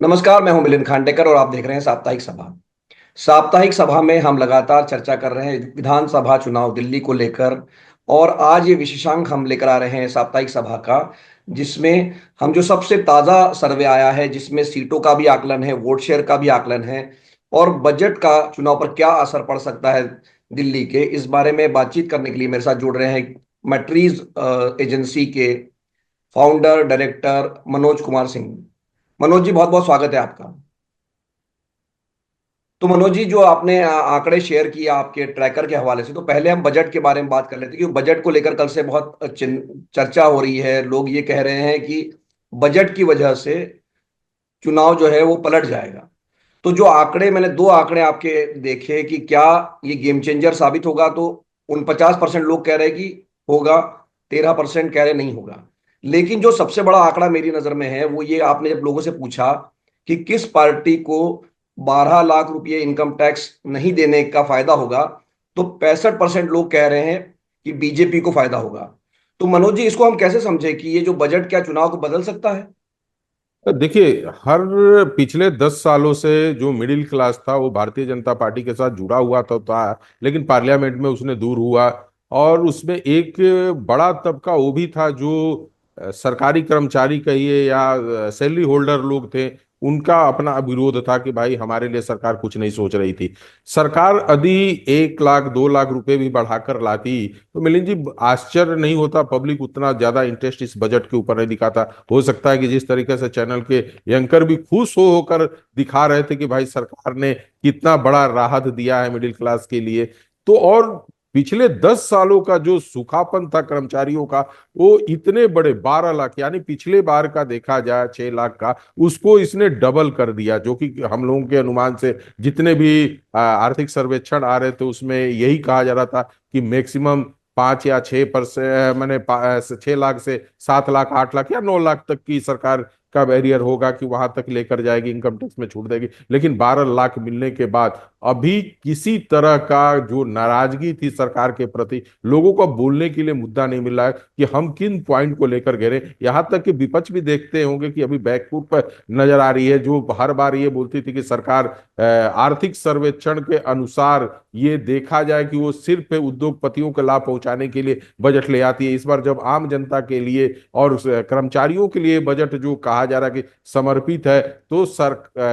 नमस्कार, मैं हूं मिलिंद खांडेकर और आप देख रहे हैं साप्ताहिक सभा। साप्ताहिक सभा में हम लगातार चर्चा कर रहे हैं विधानसभा चुनाव दिल्ली को लेकर। और आज ये विशेषांक हम लेकर आ रहे हैं साप्ताहिक सभा का, जिसमें हम जो सबसे ताजा सर्वे आया है, जिसमें सीटों का भी आकलन है, वोट शेयर का भी आकलन है, और बजट का चुनाव पर क्या असर पड़ सकता है दिल्ली के, इस बारे में बातचीत करने के लिए मेरे साथ जुड़ रहे हैं मैट्रीज एजेंसी के फाउंडर डायरेक्टर मनोज कुमार सिंह। मनोज जी, बहुत बहुत स्वागत है आपका। तो मनोज जी, जो आपने आंकड़े शेयर किए आपके ट्रैकर के हवाले से, तो पहले हम बजट के बारे में बात कर लेते हैं, क्योंकि बजट को लेकर कल से बहुत चर्चा हो रही है। लोग ये कह रहे हैं कि बजट की वजह से चुनाव जो है वो पलट जाएगा। तो जो आंकड़े, मैंने दो आंकड़े आपके देखे कि क्या ये गेम चेंजर साबित होगा, तो उन 50% लोग कह रहे हैं कि होगा, 13% कह रहे नहीं होगा। लेकिन जो सबसे बड़ा आंकड़ा मेरी नजर में है वो ये, आपने जब लोगों से पूछा कि किस पार्टी को 12 लाख रुपए इनकम टैक्स नहीं देने का फायदा होगा, तो 65% लोग कह रहे हैं कि बीजेपी को फायदा होगा। तो मनोज जी, इसको हम कैसे समझे कि ये जो बजट क्या चुनाव को बदल सकता है? देखिए, हर पिछले 10 सालों से जो मिडिल क्लास था वो भारतीय जनता पार्टी के साथ जुड़ा हुआ था, लेकिन पार्लियामेंट में उसने दूर हुआ। और उसमें एक बड़ा तबका वो भी था जो सरकारी कर्मचारी कहिए या सैलरी होल्डर लोग थे। उनका अपना विरोध था कि भाई हमारे लिए सरकार कुछ नहीं सोच रही थी। सरकार यदि 1 लाख 2 लाख रुपए भी बढ़ाकर लाती तो मिलिंद जी आश्चर्य नहीं होता, पब्लिक उतना ज्यादा इंटरेस्ट इस बजट के ऊपर नहीं दिखाता। हो सकता है कि जिस तरीके से चैनल के एंकर भी खुश हो होकर दिखा रहे थे कि भाई सरकार ने कितना बड़ा राहत दिया है मिडिल क्लास के लिए। तो और पिछले 10 सालों का जो सूखापन था कर्मचारियों का, वो इतने बड़े 12 लाख, यानी पिछले बार का देखा जाए 6 लाख का, उसको इसने डबल कर दिया। जो कि हम लोगों के अनुमान से जितने भी आर्थिक सर्वेक्षण आ रहे थे उसमें यही कहा जा रहा था कि मैक्सिमम 5 या 6%, मैंने 6 लाख से 7 लाख 8 लाख या 9 लाख तक की सरकार का बैरियर होगा कि वहां तक लेकर जाएगी, इनकम टैक्स में छूट देगी। लेकिन 12 लाख मिलने के बाद अभी किसी तरह का जो नाराजगी थी सरकार के प्रति, लोगों को बोलने के लिए मुद्दा नहीं मिल रहा है कि हम किन पॉइंट को लेकर घेरे। यहां तक कि विपक्ष भी देखते होंगे कि अभी बैकफुट पर नजर आ रही है, जो हर बार ये बोलती थी कि सरकार आर्थिक सर्वेक्षण के अनुसार ये देखा जाए कि वो सिर्फ उद्योगपतियों को लाभ पहुंचाने के लिए बजट ले आती है। इस बार जब आम जनता के लिए और कर्मचारियों के लिए बजट जो कहा जा रहा है कि समर्पित है, तो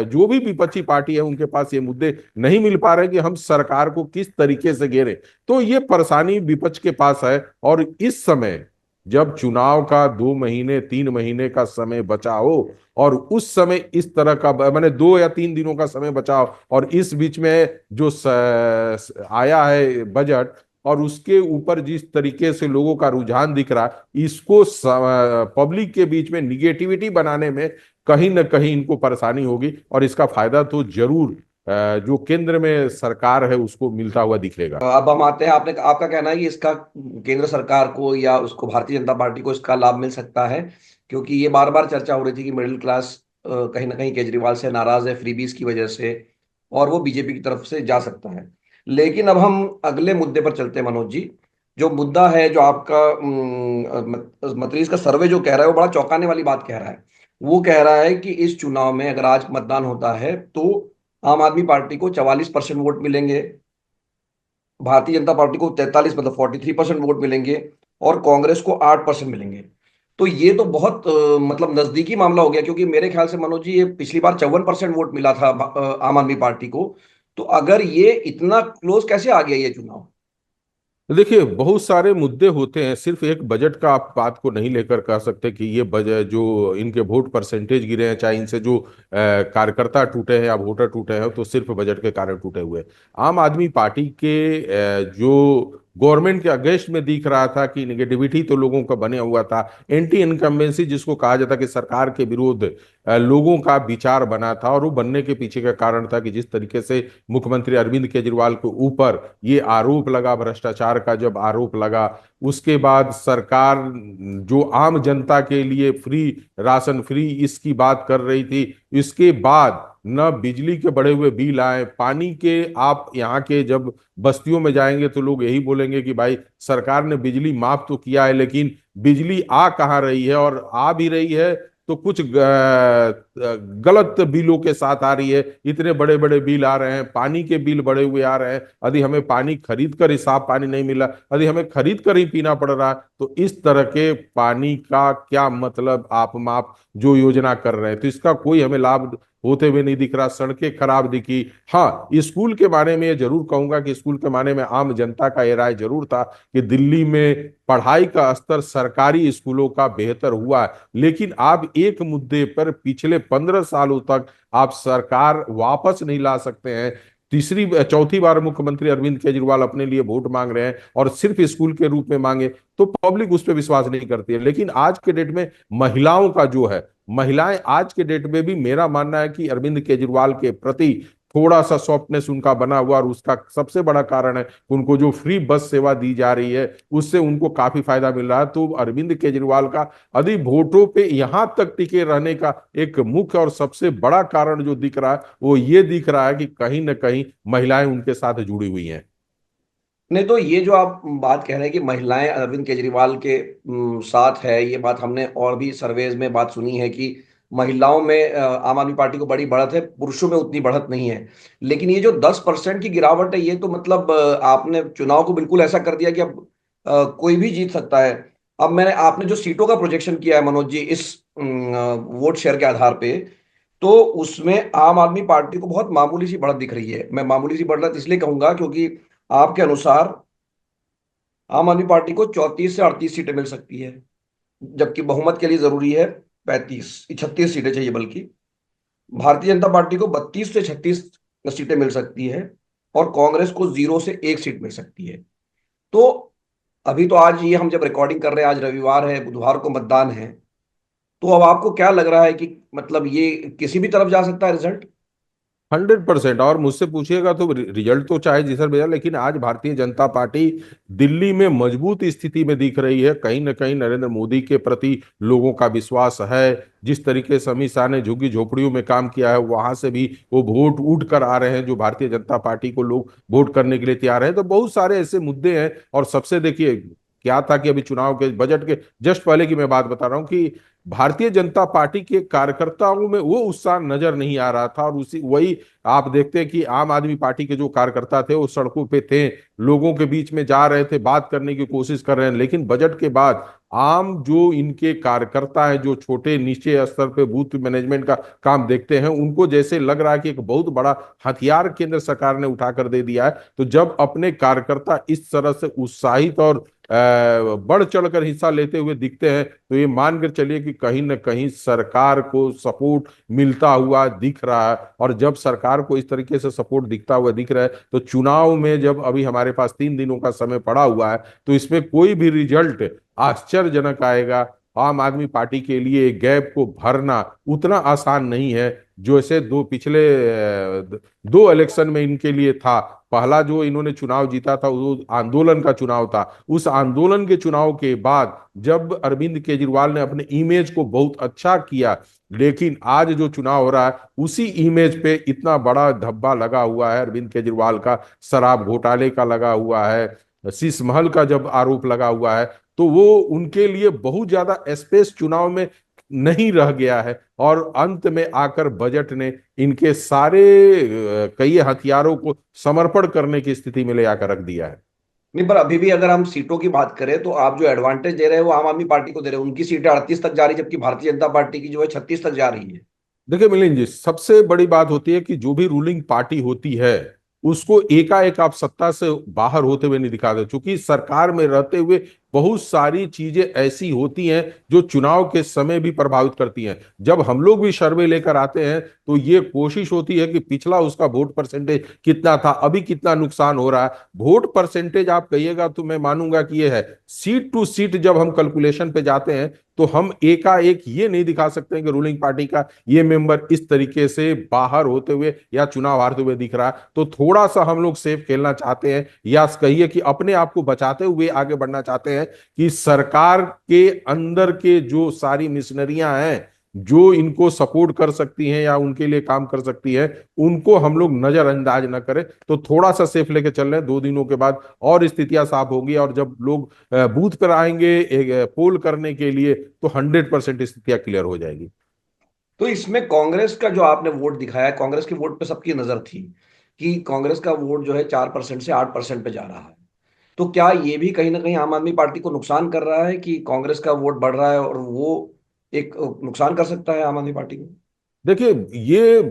जो भी विपक्षी पार्टी है उनके पास ये मुद्दे नहीं मिल पा रहे कि हम सरकार को किस तरीके से घेरे। तो ये परेशानी विपक्ष के पास है। और इस समय जब चुनाव का 2 महीने 3 महीने का समय बचा हो, और उस समय इस तरह का मैंने 2 या 3 दिनों का समय बचा हो, और इस बीच में जो आया है बजट, और उसके ऊपर जिस तरीके से लोगों का रुझान दिख रहा है, इसको पब्लिक के बीच में निगेटिविटी बनाने में कहीं ना कहीं इनको परेशानी होगी। और इसका फायदा तो जरूर जो केंद्र में सरकार है उसको मिलता हुआ दिखेगा। अब हम आते हैं, आपने आपका कहना है कि इसका केंद्र सरकार को या उसको भारतीय जनता पार्टी को इसका लाभ मिल सकता है, क्योंकि ये बार बार चर्चा हो रही थी कि मिडिल क्लास कहीं ना कहीं केजरीवाल से नाराज है फ्रीबीज की वजह से, और वो बीजेपी की तरफ से जा सकता है। लेकिन अब हम अगले मुद्दे पर चलते हैं मनोज जी। जो मुद्दा है, जो आपका मतरीज का सर्वे जो कह रहा है, वो बड़ा चौंकाने वाली बात कह रहा है। वो कह रहा है कि इस चुनाव में अगर आज मतदान होता है तो आम आदमी पार्टी को 44% वोट मिलेंगे, भारतीय जनता पार्टी को 43 मतलब 43% वोट मिलेंगे, और कांग्रेस को 8% मिलेंगे। तो ये तो बहुत मतलब नजदीकी मामला हो गया, क्योंकि मेरे ख्याल से मनोज जी, ये पिछली बार 54% वोट मिला था आम आदमी पार्टी को। तो अगर ये इतना क्लोज कैसे आ गया ये चुनाव? देखिए, बहुत सारे मुद्दे होते हैं, सिर्फ एक बजट का आप बात को नहीं लेकर कह सकते कि ये बजट जो इनके वोट परसेंटेज गिरे हैं, चाहे इनसे जो कार्यकर्ता टूटे हैं या वोटर टूटे हैं, तो सिर्फ बजट के कारण टूटे हुए हैं। आम आदमी पार्टी के जो गवर्नमेंट के अगेंस्ट में दिख रहा था कि निगेटिविटी तो लोगों का बने हुआ था, एंटी इनकम्बेंसी जिसको कहा जाता कि सरकार के विरुद्ध लोगों का विचार बना था। और वो बनने के पीछे का कारण था कि जिस तरीके से मुख्यमंत्री अरविंद केजरीवाल के ऊपर ये आरोप लगा, भ्रष्टाचार का जब आरोप लगा, उसके बाद सरकार जो आम जनता के लिए फ्री राशन, फ्री इसकी बात कर रही थी, इसके बाद न बिजली के बढ़े हुए बिल आए, पानी के, आप यहाँ के जब बस्तियों में जाएंगे तो लोग यही बोलेंगे कि भाई सरकार ने बिजली माफ तो किया है, लेकिन बिजली आ कहाँ रही है, और आ भी रही है तो कुछ गलत बिलों के साथ आ रही है। इतने बड़े बड़े बिल आ रहे हैं, पानी के बिल बढ़े हुए आ रहे हैं। यदि हमें पानी खरीद कर ही साफ पानी नहीं मिला, यदि हमें खरीद कर ही पीना पड़ रहा है, तो इस तरह के पानी का क्या मतलब आप जो योजना कर रहे हैं, तो इसका कोई हमें लाभ होते हुए नहीं दिख रहा। सड़कें खराब दिखी। हाँ, स्कूल के बारे में ये जरूर कहूंगा कि स्कूल के बारे में आम जनता का ये राय जरूर था कि दिल्ली में पढ़ाई का स्तर सरकारी स्कूलों का बेहतर हुआ है। लेकिन आप एक मुद्दे पर पिछले 15 सालों तक आप सरकार वापस नहीं ला सकते हैं। तीसरी चौथी बार मुख्यमंत्री अरविंद केजरीवाल अपने लिए वोट मांग रहे हैं और सिर्फ स्कूल के रूप में मांगे, तो पब्लिक उस पर विश्वास नहीं करती है। लेकिन आज के डेट में महिलाओं का जो है, महिलाएं आज के डेट में भी मेरा मानना है कि अरविंद केजरीवाल के प्रति थोड़ा सा सॉफ्टनेस उनका बना हुआ, और उसका सबसे बड़ा कारण है उनको जो फ्री बस सेवा दी जा रही है उससे उनको काफी फायदा मिल रहा है। तो अरविंद केजरीवाल का अधिक वोटों पे यहां तक टिके रहने का एक मुख्य और सबसे बड़ा कारण जो दिख रहा है वो ये दिख रहा है कि कहीं ना कहीं महिलाएं उनके साथ जुड़ी हुई हैं। नहीं, तो ये जो आप बात कह रहे हैं कि महिलाएं अरविंद केजरीवाल के साथ है, ये बात हमने और भी सर्वेज में बात सुनी है कि महिलाओं में आम आदमी पार्टी को बड़ी बढ़त है, पुरुषों में उतनी बढ़त नहीं है। लेकिन ये जो 10% की गिरावट है, ये तो मतलब आपने चुनाव को बिल्कुल ऐसा कर दिया कि अब कोई भी जीत सकता है। अब मैंने आपने जो सीटों का प्रोजेक्शन किया है मनोज जी, इस वोट शेयर के आधार पे, तो उसमें आम आदमी पार्टी को बहुत मामूली सी बढ़त दिख रही है। मैं मामूली सी बढ़त इसलिए कहूंगा क्योंकि आपके अनुसार आम आदमी पार्टी को 34 से 38 सीटें मिल सकती है, जबकि बहुमत के लिए जरूरी है 36 सीटें चाहिए बल्कि। भारतीय जनता पार्टी को 32 से 36 सीटें मिल सकती है, और कांग्रेस को 0 से 1 सीट मिल सकती है। तो अभी तो आज ये हम जब रिकॉर्डिंग कर रहे हैं, आज रविवार है, बुधवार को मतदान है, तो अब आपको क्या लग रहा है कि मतलब ये किसी भी तरफ जा सकता है रिजल्ट? 100%। और मुझसे पूछिएगा तो रिजल्ट तो चाहे जिधर भेजा, लेकिन आज भारतीय जनता पार्टी दिल्ली में मजबूत स्थिति में दिख रही है। कहीं ना कहीं नरेंद्र मोदी के प्रति लोगों का विश्वास है। जिस तरीके से अमित शाह ने झुग्गी झोपड़ियों में काम किया है, वहां से भी वो वोट उठ कर आ रहे हैं, जो भारतीय जनता पार्टी को लोग वोट करने के लिए तैयार हैं। तो बहुत सारे ऐसे मुद्दे हैं। और सबसे देखिए क्या था कि अभी चुनाव के बजट के जस्ट पहले की मैं बात बता रहा हूं कि भारतीय जनता पार्टी के कार्यकर्ताओं में वो उत्साह नजर नहीं आ रहा था। और उसी वही आप देखते हैं कि आम आदमी पार्टी के जो कार्यकर्ता थे वो सड़कों पे थे, लोगों के बीच में जा रहे थे, बात करने की कोशिश कर रहे हैं। लेकिन बजट के बाद आम जो इनके कार्यकर्ता हैं, जो छोटे नीचे स्तर पे बूथ मैनेजमेंट का काम देखते हैं, उनको जैसे लग रहा है कि एक बहुत बड़ा हथियार केंद्र सरकार ने उठाकर दे दिया है। तो जब अपने कार्यकर्ता इस तरह से उत्साहित और बढ़ चढ़कर हिस्सा लेते हुए दिखते हैं, तो ये मानकर चलिए कि कहीं ना कहीं सरकार को सपोर्ट मिलता हुआ दिख रहा है। और जब सरकार को इस तरीके से सपोर्ट दिखता हुआ दिख रहा है, तो चुनाव में जब अभी हमारे पास 3 दिनों का समय पड़ा हुआ है, तो इसमें कोई भी रिजल्ट आश्चर्यजनक आएगा। आम आदमी पार्टी के लिए गैप को भरना उतना आसान नहीं है जैसे पिछले 2 इलेक्शन में इनके लिए था। पहला जो इन्होंने चुनाव जीता था वो आंदोलन का चुनाव था। उस आंदोलन के चुनाव के बाद जब अरविंद केजरीवाल ने अपने इमेज को बहुत अच्छा किया, लेकिन आज जो चुनाव हो रहा है उसी इमेज पे इतना बड़ा धब्बा लगा हुआ है अरविंद केजरीवाल का। शराब घोटाले का लगा हुआ है, शीश महल का जब आरोप लगा हुआ है, तो वो उनके लिए बहुत ज्यादा स्पेस चुनाव में नहीं रह गया है। और अंत में आकर बजट ने इनके सारे कई हथियारों को समर्पण करने की स्थिति में ले आकर रख दिया है। नहीं, पर अभी भी अगर हम सीटों की बात करें तो आप जो एडवांटेज दे रहे हैं वो आम आदमी पार्टी को दे रहे हैं। उनकी सीटें 38 तक जा रही, जबकि भारतीय जनता पार्टी की जो है 36 तक जा रही है। देखिए मिलिंद जी, सबसे बड़ी बात होती है कि जो भी रूलिंग पार्टी होती है उसको एकाएक आप सत्ता से बाहर होते हुए नहीं दिखाते, क्योंकि सरकार में रहते हुए बहुत सारी चीजें ऐसी होती हैं जो चुनाव के समय भी प्रभावित करती हैं। जब हम लोग भी सर्वे लेकर आते हैं तो ये कोशिश होती है कि पिछला उसका वोट परसेंटेज कितना था, अभी कितना नुकसान हो रहा है। वोट परसेंटेज आप कहिएगा तो मैं मानूंगा कि ये है। सीट टू सीट जब हम कैलकुलेशन पे जाते हैं तो हम एकाएक ये नहीं दिखा सकते हैं कि रूलिंग पार्टी का ये मेंबर इस तरीके से बाहर होते हुए या चुनाव हारते हुए दिख रहा है। तो थोड़ा सा हम लोग सेफ खेलना चाहते हैं, या कहिए कि अपने आप को बचाते हुए आगे बढ़ना चाहते हैं कि सरकार के अंदर के जो सारी मिशनरियां हैं, जो इनको सपोर्ट कर सकती हैं या उनके लिए काम कर सकती है, उनको हम लोग नजरअंदाज न करें। तो थोड़ा सा सेफ लेके चल रहे हैं, 2 दिनों के बाद और स्थितियां साफ होगी, और जब लोग बूथ पर आएंगे एक पोल करने के लिए, तो 100% स्थितियां क्लियर हो जाएगी। तो इसमें कांग्रेस का जो आपने वोट दिखाया, कांग्रेस के वोट पे सबकी नजर थी कि कांग्रेस का वोट जो है 4% से 8% पे जा रहा है। तो क्या ये भी कहीं ना कहीं आम आदमी पार्टी को नुकसान कर रहा है कि कांग्रेस का वोट बढ़ रहा है, और वो एक नुकसान कर सकता है आम आदमी पार्टी को? देखिए, ये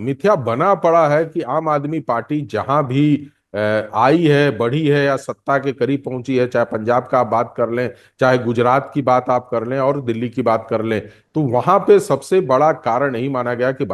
मिथ्या बना पड़ा है कि आम आदमी पार्टी जहां भी आई है, बढ़ी है या सत्ता के करीब पहुंची है, चाहे पंजाब का आप बात कर लें, चाहे गुजरात की बात आप कर लें, और दिल्ली की बात कर लें, तो वहां पे सबसे बड़ा कारण नहीं माना गया कि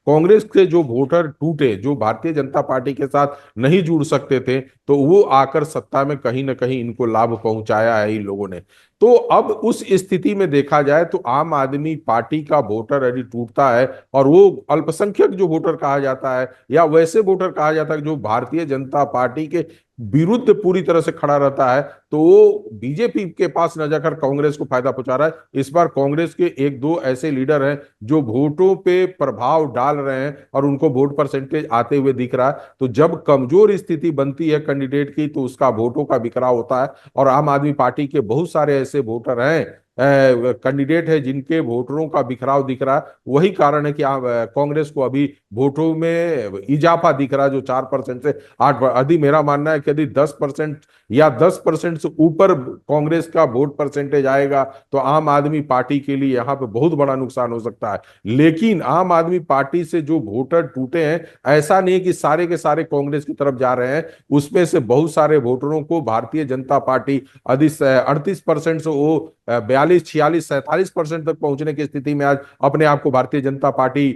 कांग्रेस के जो वोटर टूटे, जो भारतीय जनता पार्टी के साथ नहीं जुड़ सकते थे, तो वो आकर सत्ता में कहीं ना कहीं इनको लाभ पहुंचाया है इन लोगों ने। तो अब उस स्थिति में देखा जाए तो आम आदमी पार्टी का वोटर यदि टूटता है, और वो अल्पसंख्यक जो वोटर कहा जाता है, या वैसे वोटर कहा जाता है जो भारतीय जनता पार्टी के विरुद्ध पूरी तरह से खड़ा रहता है, तो वो बीजेपी के पास न जाकर कांग्रेस को फायदा पहुंचा रहा है। इस बार कांग्रेस के एक दो ऐसे लीडर हैं जो वोटों पे प्रभाव डाल रहे हैं, और उनको वोट परसेंटेज आते हुए दिख रहा है। तो जब कमजोर स्थिति बनती है कैंडिडेट की, तो उसका वोटों का बिखराव होता है। और आम आदमी पार्टी के बहुत सारे ऐसे वोटर हैं, कैंडिडेट है, जिनके वोटरों का बिखराव दिख रहा है। वही कारण है कि कांग्रेस को अभी वोटों में इजाफा दिख रहा है, जो 4% से 8%। यदि मेरा मानना है कि यदि 10% या 10% से ऊपर कांग्रेस का वोट परसेंटेज आएगा, तो आम आदमी पार्टी के लिए यहाँ पे बहुत बड़ा नुकसान हो सकता है। लेकिन आम आदमी पार्टी से जो वोटर टूटे हैं, ऐसा नहीं है कि सारे के सारे कांग्रेस की तरफ जा रहे हैं। उसमें से बहुत सारे वोटरों को भारतीय जनता पार्टी, यदि 38% से वो 42, 46, 47% तक पहुंचने की स्थिति में आज अपने आप को भारतीय जनता पार्टी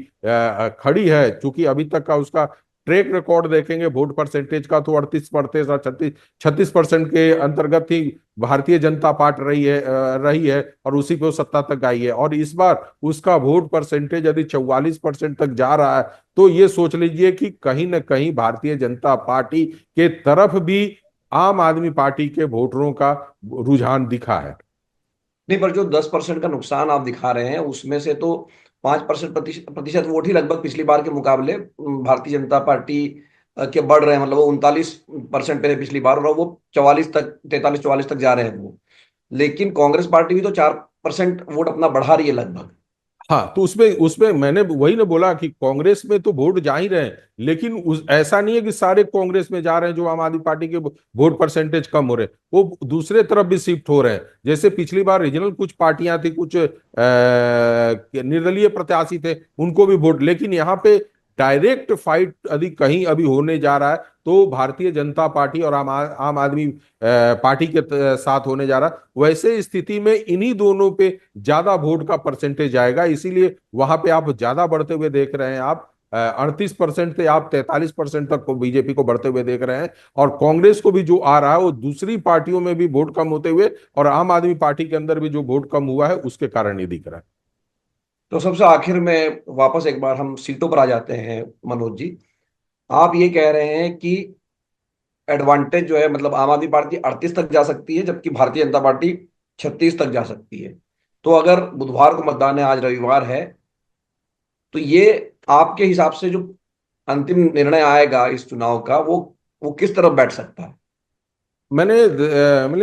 खड़ी है। चूंकि अभी तक का उसका ट्रैक रिकॉर्ड देखेंगे वोट परसेंटेज का, तो 38% और 36% के अंतर्गत ही भारतीय जनता पार्टी रही है, और उसी पे वो सत्ता तक आई है। और इस बार उसका वोट परसेंटेज यदि 44% तक जा रहा है, तो ये सोच लीजिए कि कहीं ना कहीं भारतीय जनता पार्टी के तरफ भी आम आदमी पार्टी के वोटरों का रुझान दिखा है। नहीं, पर जो 10% का नुकसान आप दिखा रहे हैं उसमें से तो 5% प्रतिशत वोट ही लगभग पिछली बार के मुकाबले भारतीय जनता पार्टी के बढ़ रहे हैं। मतलब वो 39% पे थे पिछली बार, और वो 44 तक, 43 44 तक जा रहे हैं वो। लेकिन कांग्रेस पार्टी भी तो 4% वोट अपना बढ़ा रही है लगभग। हाँ, तो उसमें उसमें मैंने वही ना बोला कि कांग्रेस में तो वोट जा ही रहे हैं, लेकिन ऐसा नहीं है कि सारे कांग्रेस में जा रहे हैं जो आम आदमी पार्टी के वोट परसेंटेज कम हो रहे हैं, वो दूसरे तरफ भी शिफ्ट हो रहे हैं। जैसे पिछली बार रीजनल कुछ पार्टियां थी, कुछ निर्दलीय प्रत्याशी थे, उनको भी वोट, लेकिन यहाँ पे डायरेक्ट फाइट यदि कहीं अभी होने जा रहा है, तो भारतीय जनता पार्टी और आम आदमी पार्टी के साथ होने जा रहा है। वैसे स्थिति में इन्हीं दोनों पे ज्यादा वोट का परसेंटेज आएगा, इसीलिए वहां पे आप ज्यादा बढ़ते हुए देख रहे हैं। आप 38% से आप 43% तक को बीजेपी को बढ़ते हुए देख रहे हैं। और कांग्रेस को भी जो आ रहा है, वो दूसरी पार्टियों में भी वोट कम होते हुए, और आम आदमी पार्टी के अंदर भी जो वोट कम हुआ है, उसके कारण ये दिख रहा है। तो सबसे आखिर में वापस एक बार हम सीटों पर आ जाते हैं मनोज जी। आप ये कह रहे हैं कि एडवांटेज जो है, मतलब आम आदमी पार्टी 38 तक जा सकती है जबकि भारतीय जनता पार्टी 36 तक जा सकती है। तो अगर बुधवार को मतदान है, आज रविवार है, तो ये आपके हिसाब से जो अंतिम निर्णय आएगा इस चुनाव का, वो किस तरफ बैठ सकता है? मैंने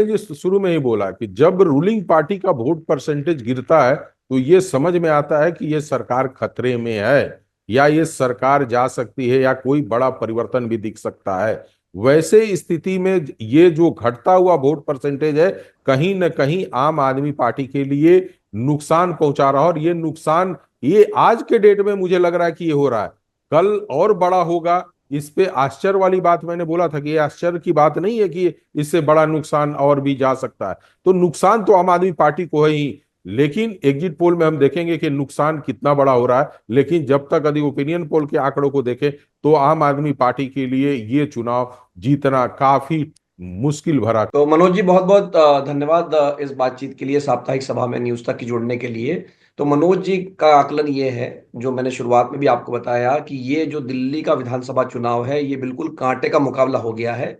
ये शुरू में ही बोला कि जब रूलिंग पार्टी का वोट परसेंटेज गिरता है, तो ये समझ में आता है कि ये सरकार खतरे में है, या ये सरकार जा सकती है, या कोई बड़ा परिवर्तन भी दिख सकता है। वैसे स्थिति में ये जो घटता हुआ वोट परसेंटेज है, कहीं ना कहीं आम आदमी पार्टी के लिए नुकसान पहुंचा रहा है। और ये नुकसान, ये आज के डेट में मुझे लग रहा है कि ये हो रहा है, कल और बड़ा होगा। इस पे आश्चर्य वाली बात मैंने बोला था कि ये आश्चर्य की बात नहीं है कि इससे बड़ा नुकसान और भी जा सकता है। तो नुकसान तो आम आदमी पार्टी को है ही, लेकिन एग्जिट पोल में हम देखेंगे कि नुकसान कितना बड़ा हो रहा है। लेकिन जब तक यदि ओपिनियन पोल के आंकड़ों को देखें, तो आम आदमी पार्टी के लिए ये चुनाव जीतना काफी मुश्किल भरा। तो मनोज जी, बहुत बहुत धन्यवाद इस बातचीत के लिए, साप्ताहिक सभा में न्यूज तक की जोड़ने के लिए। तो मनोज जी का आकलन ये है, जो मैंने शुरुआत में भी आपको बताया, कि ये जो दिल्ली का विधानसभा चुनाव है, ये बिल्कुल कांटे का मुकाबला हो गया है।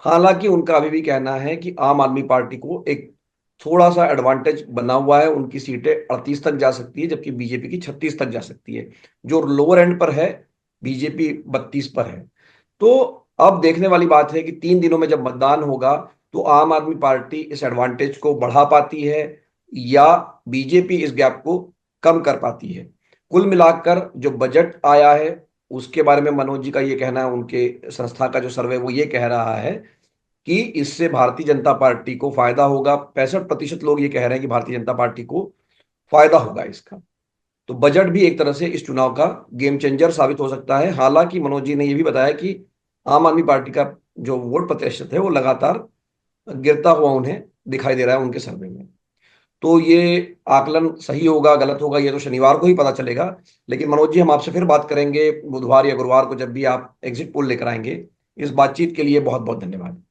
हालांकि उनका अभी भी कहना है कि आम आदमी पार्टी को एक थोड़ा सा एडवांटेज बना हुआ है, उनकी सीटें 38 तक जा सकती है जबकि बीजेपी की 36 तक जा सकती है। जो लोअर एंड पर है, बीजेपी 32 पर है। तो अब देखने वाली बात है कि 3 दिनों में जब मतदान होगा तो आम आदमी पार्टी इस एडवांटेज को बढ़ा पाती है या बीजेपी इस गैप को कम कर पाती है। कुल मिलाकर जो बजट आया है उसके बारे में मनोज जी का ये कहना है, उनके संस्था का जो सर्वे वो ये कह रहा है कि इससे भारतीय जनता पार्टी को फायदा होगा। 65% लोग ये कह रहे हैं कि भारतीय जनता पार्टी को फायदा होगा इसका। तो बजट भी एक तरह से इस चुनाव का गेम चेंजर साबित हो सकता है। हालांकि मनोज जी ने यह भी बताया कि आम आदमी पार्टी का जो वोट प्रतिशत है वो लगातार गिरता हुआ उन्हें दिखाई दे रहा है उनके सर्वे में। तो ये आकलन सही होगा गलत होगा ये तो शनिवार को ही पता चलेगा। लेकिन मनोज जी, हम आपसे फिर बात करेंगे बुधवार या गुरुवार को, जब भी आप एग्जिट पोल लेकर आएंगे। इस बातचीत के लिए बहुत बहुत धन्यवाद।